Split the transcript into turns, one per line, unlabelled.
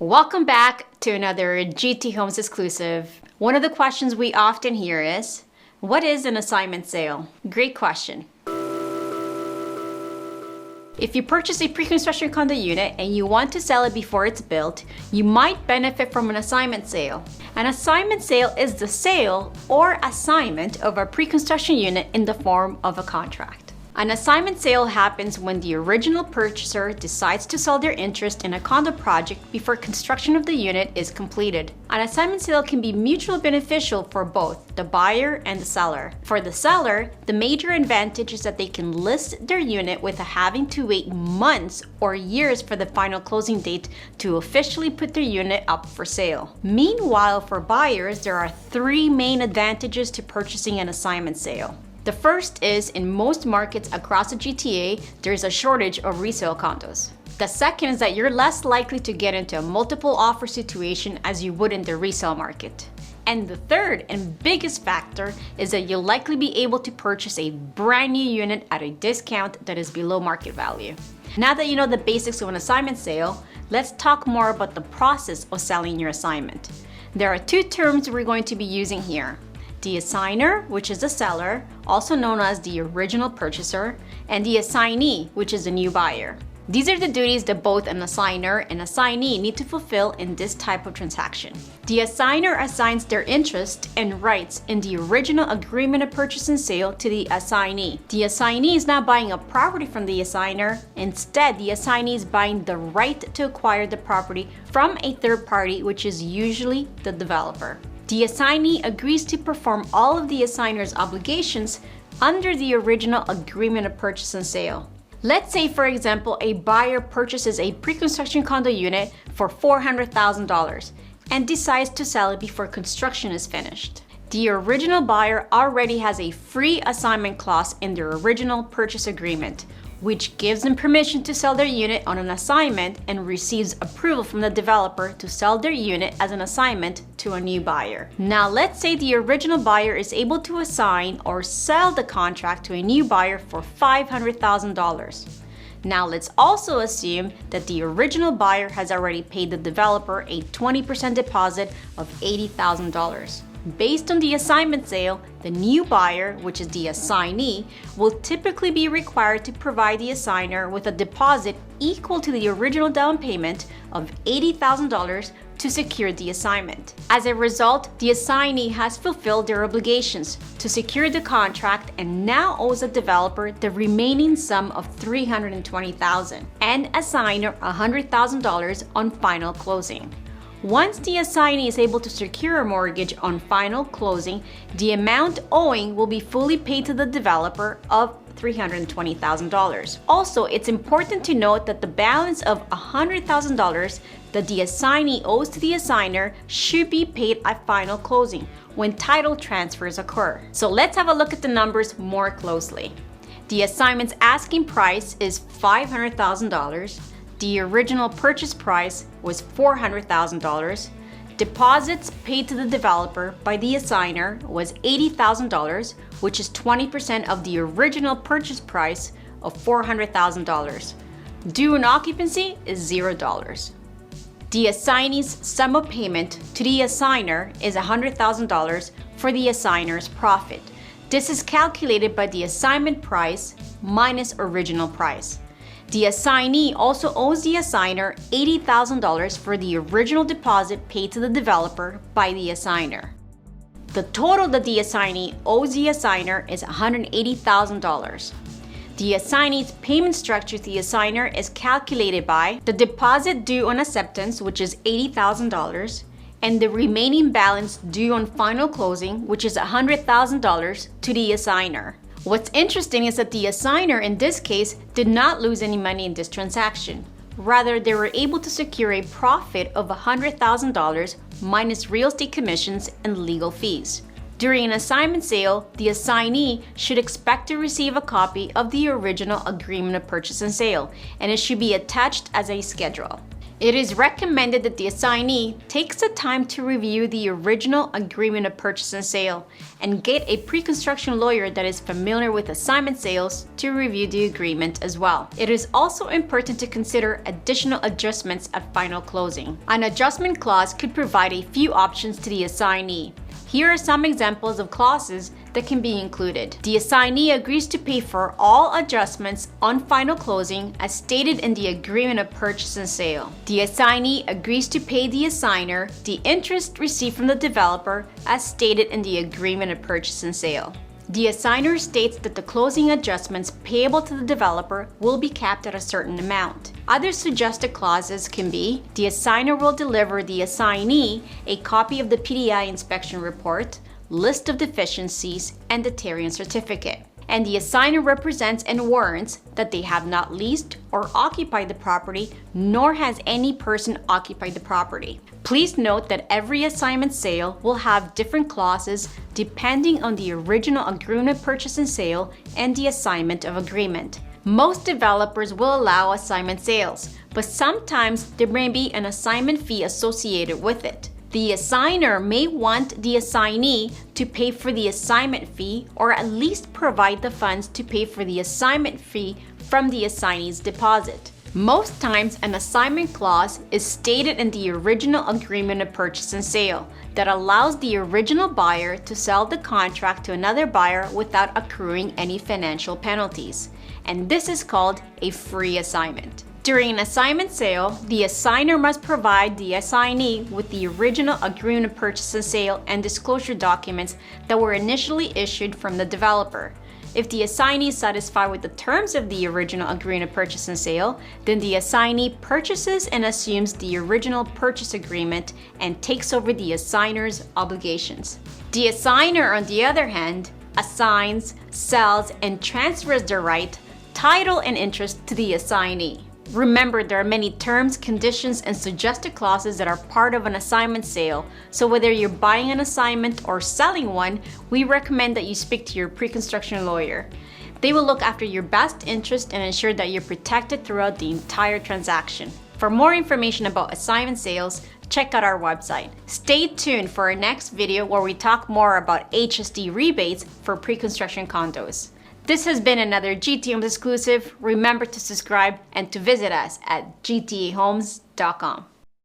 Welcome back to another GT Homes exclusive. One of the questions we often hear is, what is an assignment sale? Great question. If you purchase a pre-construction condo unit and you want to sell it before it's built, you might benefit from an assignment sale. An assignment sale is the sale or assignment of a pre-construction unit in the form of a contract. An assignment sale happens when the original purchaser decides to sell their interest in a condo project before construction of the unit is completed. An assignment sale can be mutually beneficial for both the buyer and the seller. For the seller, the major advantage is that they can list their unit without having to wait months or years for the final closing date to officially put their unit up for sale. Meanwhile, for buyers, there are three main advantages to purchasing an assignment sale. The first is, in most markets across the GTA, there's a shortage of resale condos. The second is that you're less likely to get into a multiple offer situation as you would in the resale market. And the third and biggest factor is that you'll likely be able to purchase a brand new unit at a discount that is below market value. Now that you know the basics of an assignment sale, let's talk more about the process of selling your assignment. There are two terms we're going to be using here. The assigner, which is the seller, also known as the original purchaser, and the assignee, which is the new buyer. These are the duties that both an assigner and assignee need to fulfill in this type of transaction. The assigner assigns their interest and rights in the original agreement of purchase and sale to the assignee. The assignee is not buying a property from the assigner. Instead, the assignee is buying the right to acquire the property from a third party, which is usually the developer. The assignee agrees to perform all of the assigner's obligations under the original agreement of purchase and sale. Let's say, for example, a buyer purchases a pre-construction condo unit for $400,000 and decides to sell it before construction is finished. The original buyer already has a free assignment clause in their original purchase agreement, which gives them permission to sell their unit on an assignment and receives approval from the developer to sell their unit as an assignment to a new buyer. Now, let's say the original buyer is able to assign or sell the contract to a new buyer for $500,000. Now, let's also assume that the original buyer has already paid the developer a 20% deposit of $80,000. Based on the assignment sale, the new buyer, which is the assignee, will typically be required to provide the assigner with a deposit equal to the original down payment of $80,000 to secure the assignment. As a result, the assignee has fulfilled their obligations to secure the contract and now owes the developer the remaining sum of $320,000 and assigner $100,000 on final closing. Once the assignee is able to secure a mortgage on final closing, the amount owing will be fully paid to the developer of $320,000. Also, it's important to note that the balance of $100,000 that the assignee owes to the assigner should be paid at final closing when title transfers occur. So let's have a look at the numbers more closely. The assignment's asking price is $500,000. The original purchase price was $400,000. Deposits paid to the developer by the assigner was $80,000, which is 20% of the original purchase price of $400,000. Due on occupancy is $0. The assignee's sum of payment to the assigner is $100,000 for the assigner's profit. This is calculated by the assignment price minus original price. The assignee also owes the assigner $80,000 for the original deposit paid to the developer by the assigner. The total that the assignee owes the assigner is $180,000. The assignee's payment structure to the assigner is calculated by the deposit due on acceptance, which is $80,000, and the remaining balance due on final closing, which is $100,000 to the assigner. What's interesting is that the assigner in this case did not lose any money in this transaction. Rather, they were able to secure a profit of $100,000 minus real estate commissions and legal fees. During an assignment sale, the assignee should expect to receive a copy of the original agreement of purchase and sale, and it should be attached as a schedule. It is recommended that the assignee takes the time to review the original agreement of purchase and sale and get a pre-construction lawyer that is familiar with assignment sales to review the agreement as well. It is also important to consider additional adjustments at final closing. An adjustment clause could provide a few options to the assignee. Here are some examples of clauses that can be included. The assignee agrees to pay for all adjustments on final closing as stated in the agreement of purchase and sale. The assignee agrees to pay the assigner the interest received from the developer as stated in the agreement of purchase and sale. The assigner states that the closing adjustments payable to the developer will be capped at a certain amount. Other suggested clauses can be: the assigner will deliver the assignee a copy of the PDI inspection report, list of deficiencies, and the Tarion certificate. And the assigner represents and warrants that they have not leased or occupied the property, nor has any person occupied the property. Please note that every assignment sale will have different clauses depending on the original agreement of purchase and sale and the assignment of agreement. Most developers will allow assignment sales, but sometimes there may be an assignment fee associated with it. The assigner may want the assignee to pay for the assignment fee or at least provide the funds to pay for the assignment fee from the assignee's deposit. Most times, an assignment clause is stated in the original agreement of purchase and sale that allows the original buyer to sell the contract to another buyer without accruing any financial penalties. And this is called a free assignment. During an assignment sale, the assigner must provide the assignee with the original agreement of purchase and sale and disclosure documents that were initially issued from the developer. If the assignee is satisfied with the terms of the original agreement of purchase and sale, then the assignee purchases and assumes the original purchase agreement and takes over the assigner's obligations. The assigner, on the other hand, assigns, sells, and transfers the right, title, and interest to the assignee. Remember, there are many terms, conditions, and suggested clauses that are part of an assignment sale, so whether you're buying an assignment or selling one, we recommend that you speak to your pre-construction lawyer. They will look after your best interest and ensure that you're protected throughout the entire transaction. For more information about assignment sales, check out our website. Stay tuned for our next video where we talk more about HST rebates for pre-construction condos. This has been another GTA Homes exclusive. Remember to subscribe and to visit us at gtahomes.com.